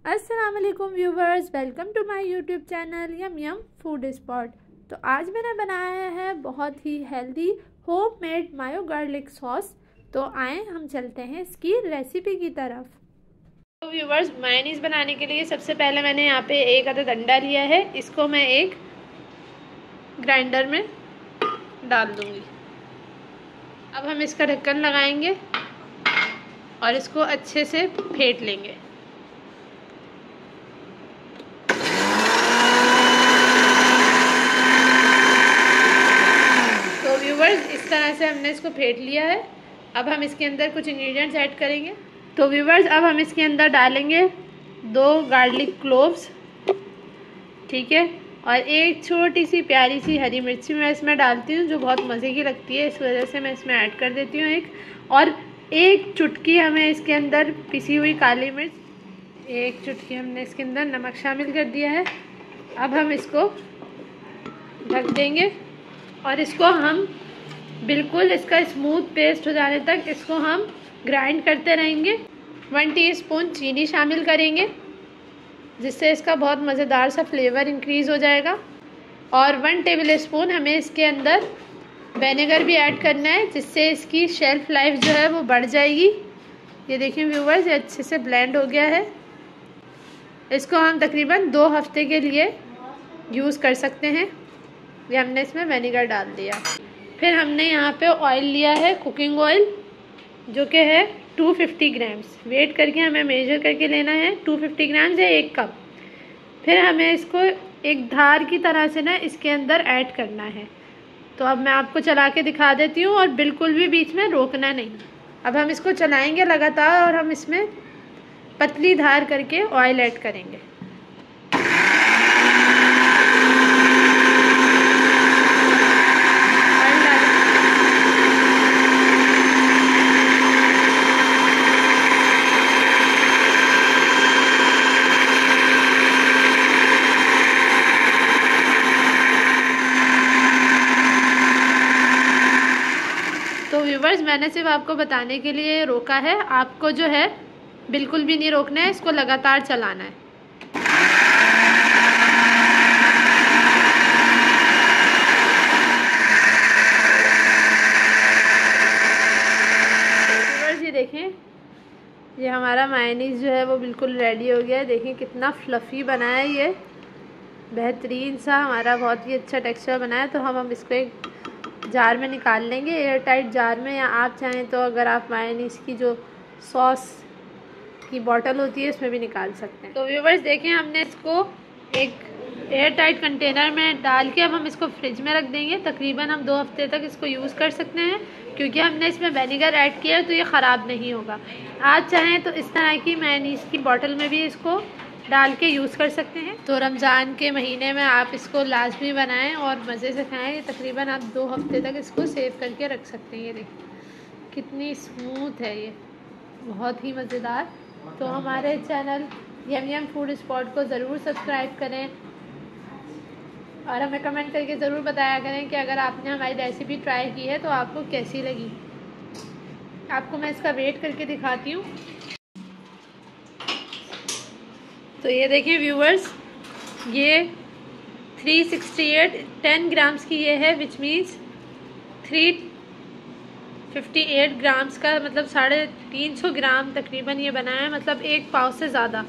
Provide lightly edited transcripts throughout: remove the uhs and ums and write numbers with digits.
अस्सलाम वालेकुम viewers, welcome to my YouTube channel yum yum food spot. तो आज मैंने बनाया है बहुत ही healthy homemade mayo garlic sauce. तो आए हम चलते हैं इसकी रेसिपी की तरफ। तो व्यूवर्स, मायोनीज बनाने के लिए सबसे पहले मैंने यहाँ पे एक अदद अंडा लिया है। इसको मैं एक ग्राइंडर में डाल दूँगी। अब हम इसका ढक्कन लगाएंगे और इसको अच्छे से फेंट लेंगे। तो व्यूवर्स, इस तरह से हमने इसको फेंट लिया है। अब हम इसके अंदर कुछ इंग्रेडिएंट्स ऐड करेंगे। तो व्यूवर्स, अब हम इसके अंदर डालेंगे 2 गार्लिक क्लोव्स, ठीक है, और एक छोटी सी प्यारी सी हरी मिर्ची मैं इसमें डालती हूँ, जो बहुत मज़े की लगती है, इस वजह से मैं इसमें ऐड कर देती हूँ एक। और एक चुटकी हमें इसके अंदर पिसी हुई काली मिर्च, एक चुटकी हमने इसके अंदर नमक शामिल कर दिया है। अब हम इसको ढक देंगे और इसको हम बिल्कुल इसका स्मूथ पेस्ट हो जाने तक इसको हम ग्राइंड करते रहेंगे। 1 टीस्पून चीनी शामिल करेंगे, जिससे इसका बहुत मज़ेदार सा फ्लेवर इंक्रीज़ हो जाएगा। और 1 टेबल स्पून हमें इसके अंदर विनेगर भी ऐड करना है, जिससे इसकी शेल्फ़ लाइफ जो है वो बढ़ जाएगी। ये देखिए व्यूवर्स, ये अच्छे से ब्लेंड हो गया है। इसको हम तकरीबन 2 हफ्ते के लिए यूज़ कर सकते हैं। ये हमने इसमें विनेगर डाल दिया। फिर हमने यहाँ पे ऑयल लिया है, कुकिंग ऑयल, जो कि है 250 ग्राम्स। वेट करके हमें मेजर करके लेना है, 250 ग्राम्स है 1 कप। फिर हमें इसको एक धार की तरह से ना इसके अंदर ऐड करना है। तो अब मैं आपको चला के दिखा देती हूँ, और बिल्कुल भी बीच में रोकना नहीं। अब हम इसको चलाएंगे लगातार, और हम इसमें पतली धार करके ऑयल ऐड करेंगे। तो व्यूवर्स, मैंने सिर्फ आपको बताने के लिए रोका है, आपको जो है बिल्कुल भी नहीं रोकना है, इसको लगातार चलाना है। व्यूवर्स, ये देखें, ये हमारा मायोनीज जो है वो बिल्कुल रेडी हो गया है। देखें कितना फ्लफ़ी बना है, ये बेहतरीन सा हमारा बहुत ही अच्छा टेक्सचर बना है। तो हम इसको एक जार में निकाल लेंगे, एयर टाइट जार में, या आप चाहें तो अगर आप मायोनीज़ की जो सॉस की बॉटल होती है उसमें भी निकाल सकते हैं। तो व्यूवर्स देखें, हमने इसको एक एयर टाइट कंटेनर में डाल के अब हम इसको फ्रिज में रख देंगे। तकरीबन हम 2 हफ्ते तक इसको यूज़ कर सकते हैं, क्योंकि हमने इसमें विनेगर ऐड किया है, तो ये ख़राब नहीं होगा। आप चाहें तो इस तरह की मायोनीज़ की बॉटल में भी इसको डाल के यूज़ कर सकते हैं। तो रमज़ान के महीने में आप इसको लाजमी बनाएं और मज़े से खाएं। तकरीबन आप 2 हफ्ते तक इसको सेव करके रख सकते हैं। ये देखिए कितनी स्मूथ है, ये बहुत ही मज़ेदार। तो हमारे channel yum yum food spot को ज़रूर सब्सक्राइब करें, और हमें कमेंट करके ज़रूर बताया करें कि अगर आपने हमारी रेसिपी ट्राई की है तो आपको कैसी लगी। आपको मैं इसका वेट करके दिखाती हूँ। तो ये देखिए व्यूवर्स, ये 368 10 ग्राम्स की ये है, विच मीन्स 358 ग्राम्स का, मतलब 350 ग्राम तकरीबन ये बना है, मतलब 1 पाव से ज़्यादा।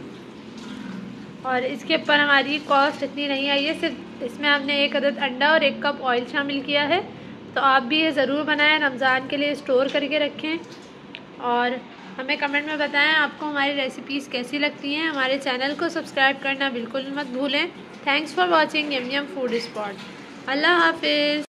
और इसके ऊपर हमारी कॉस्ट इतनी नहीं आई है, सिर्फ इसमें हमने 1 अदद अंडा और 1 कप ऑयल शामिल किया है। तो आप भी ये ज़रूर बनाएं, रमज़ान के लिए स्टोर करके रखें, और हमें कमेंट में बताएं आपको हमारी रेसिपीज़ कैसी लगती हैं। हमारे चैनल को सब्सक्राइब करना बिल्कुल मत भूलें। Thanks for watching yum yum food spot. अल्लाह हाफिज़।